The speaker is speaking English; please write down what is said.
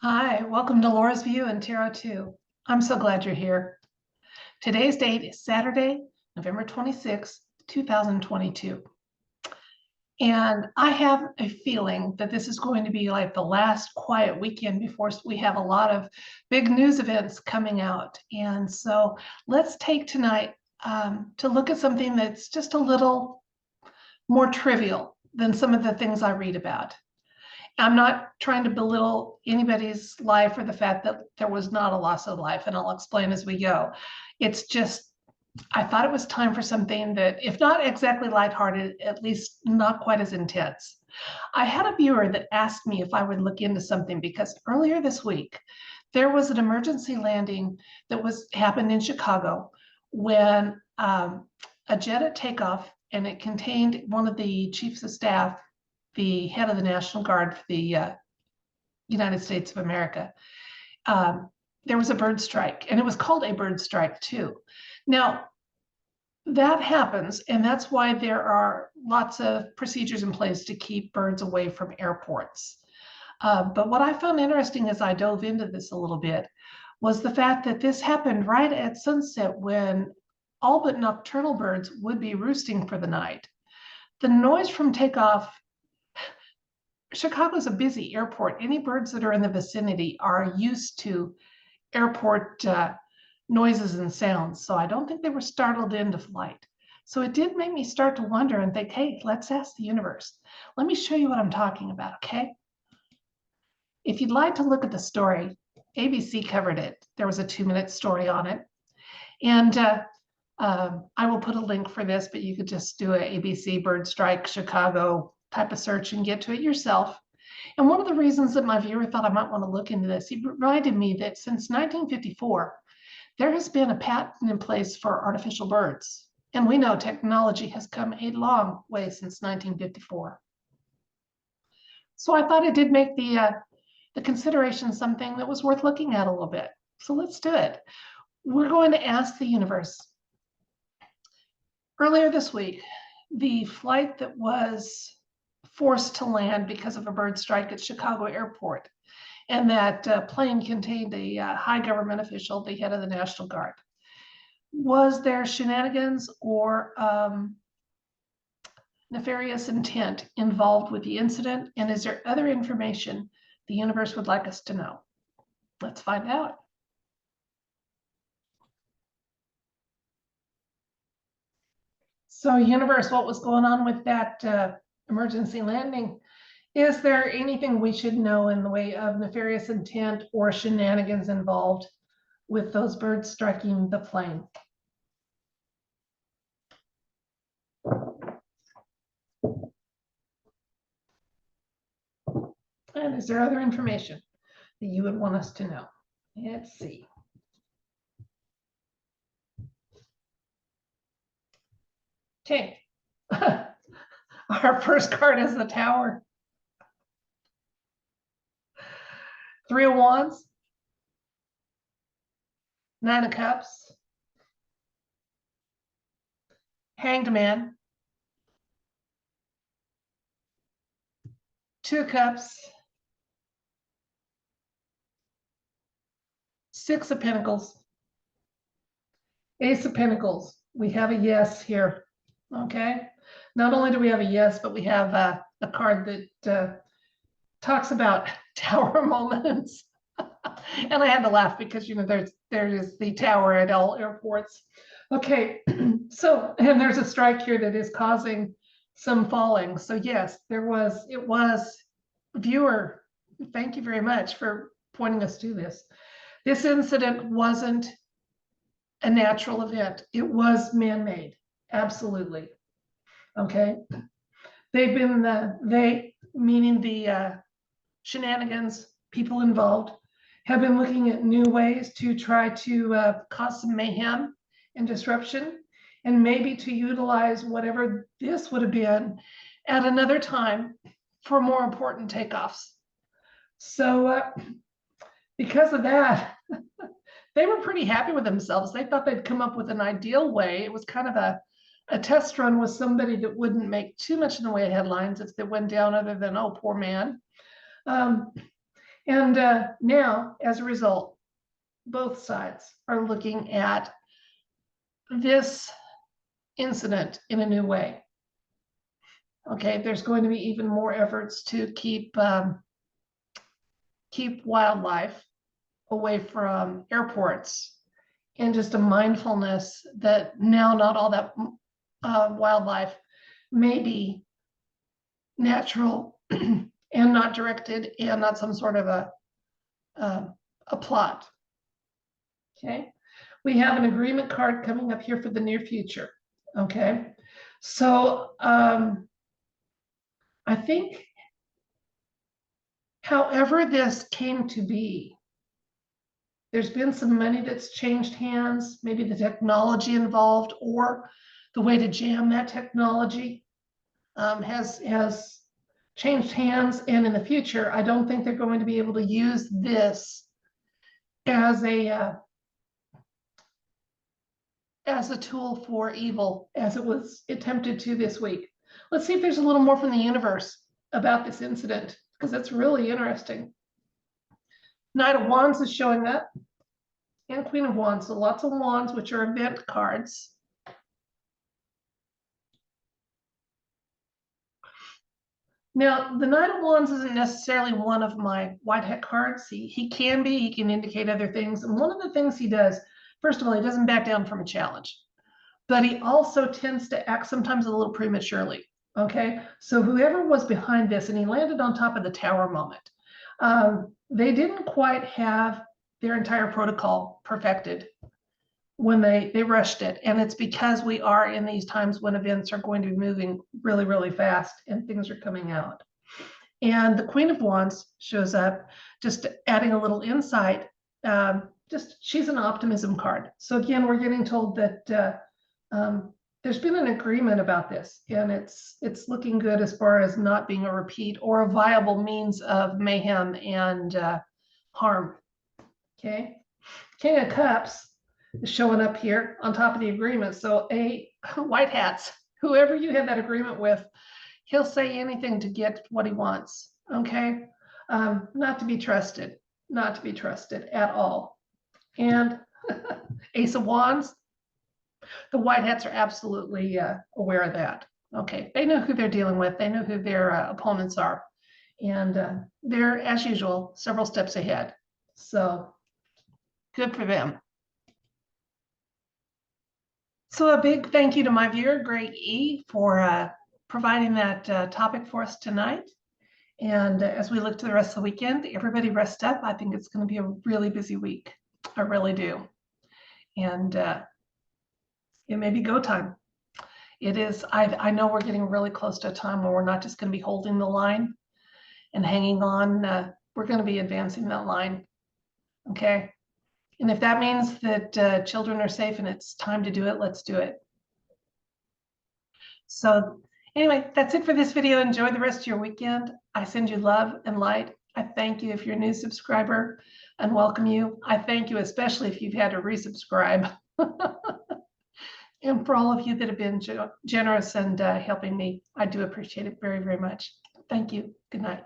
Hi, welcome to Laura's View and Tarot 2. I'm so glad you're here. Today's date is Saturday, November 26th, 2022. And I have a feeling that this is going to be like the last quiet weekend before we have a lot of big news events coming out. And so let's take tonight to look at something that's just a little more trivial than some of the things I read about. I'm not trying to belittle anybody's life or the fact that there was not a loss of life, and I'll explain as we go. It's just, I thought it was time for something that, if not exactly lighthearted, at least not quite as intense. I had a viewer that asked me if I would look into something because earlier this week, there was an emergency landing that happened in Chicago when a jet at takeoff, and it contained one of the chiefs of staff, the head of the National Guard for the United States of America. There was a bird strike, and it was called a bird strike too. Now, that happens, and that's why there are lots of procedures in place to keep birds away from airports. But what I found interesting as I dove into this a little bit was the fact that this happened right at sunset when all but nocturnal birds would be roosting for the night. The noise from takeoff, Chicago's a busy airport. Any birds that are in the vicinity are used to airport noises and sounds. So I don't think they were startled into flight. So it did make me start to wonder and think, hey, let's ask the universe. Let me show you what I'm talking about, okay? If you'd like to look at the story, ABC covered it. There was a 2-minute story on it. And I will put a link for this, but you could just do a ABC bird strike Chicago type of search and get to it yourself. And one of the reasons that my viewer thought I might want to look into this, he reminded me that since 1954, there has been a patent in place for artificial birds. And we know technology has come a long way since 1954. So I thought it did make the consideration something that was worth looking at a little bit. So let's do it. We're going to ask the universe. Earlier this week, the flight that was forced to land because of a bird strike at Chicago Airport, and that plane contained a high government official, the head of the National Guard. Was there shenanigans or nefarious intent involved with the incident? And is there other information the universe would like us to know? Let's find out. So universe, what was going on with that emergency landing? Is there anything we should know in the way of nefarious intent or shenanigans involved with those birds striking the plane? And is there other information that you would want us to know? Let's see. Okay. Our first card is the Tower. 3 of Wands. 9 of Cups. Hanged Man. 2 of Cups. 6 of Pentacles. Ace of Pentacles. We have a yes here. Okay. Not only do we have a yes, but we have a card that talks about tower moments. And I had to laugh because, there is the tower at all airports. Okay, so, and there's a strike here that is causing some falling. So yes, it was, viewer, thank you very much for pointing us to this. This incident wasn't a natural event. It was man-made, absolutely. Okay, they've been, they, meaning the shenanigans, people involved, have been looking at new ways to try to cause some mayhem and disruption, and maybe to utilize whatever this would have been at another time for more important takeoffs. So because of that, they were pretty happy with themselves. They thought they'd come up with an ideal way. It was kind of a test run with somebody that wouldn't make too much in the way of headlines if they went down, other than, oh, poor man. And now, as a result, both sides are looking at this incident in a new way. Okay, there's going to be even more efforts to keep wildlife away from airports, and just a mindfulness that now not all that wildlife may be natural and not directed and not some sort of a plot. Okay, we have an agreement card coming up here for the near future. Okay, so I think however this came to be, there's been some money that's changed hands, maybe the technology involved or the way to jam that technology has changed hands. And in the future, I don't think they're going to be able to use this as a tool for evil, as it was attempted to this week. Let's see if there's a little more from the universe about this incident, because that's really interesting. Knight of Wands is showing up, and Queen of Wands, so lots of wands, which are event cards. Now, the Knight of Wands isn't necessarily one of my white hat cards. He can be, he can indicate other things. And one of the things he does, first of all, he doesn't back down from a challenge, but he also tends to act sometimes a little prematurely. Okay, so whoever was behind this, and he landed on top of the tower moment, they didn't quite have their entire protocol perfected when they rushed it. And it's because we are in these times when events are going to be moving really, really fast and things are coming out. And the Queen of Wands shows up, just adding a little insight. She's an optimism card. So again, we're getting told that there's been an agreement about this, and it's looking good as far as not being a repeat or a viable means of mayhem and harm. Okay, King of Cups is showing up here on top of the agreement. So white hats, whoever you have that agreement with, he'll say anything to get what he wants. Okay, not to be trusted, not to be trusted at all. And Ace of Wands, the white hats are absolutely aware of that. Okay, they know who they're dealing with. They know who their opponents are. And they're, as usual, several steps ahead. So good for them. So a big thank you to my viewer, Greg E., for providing that topic for us tonight. And as we look to the rest of the weekend, everybody rest up. I think it's going to be a really busy week. I really do. And it may be go time. It is, I know we're getting really close to a time where we're not just going to be holding the line and hanging on. We're going to be advancing that line. Okay. And if that means that children are safe and it's time to do it, let's do it. So anyway, that's it for this video. Enjoy the rest of your weekend. I send you love and light. I thank you if you're a new subscriber and welcome you. I thank you especially if you've had to resubscribe. And for all of you that have been generous and helping me, I do appreciate it very, very much. Thank you. Good night.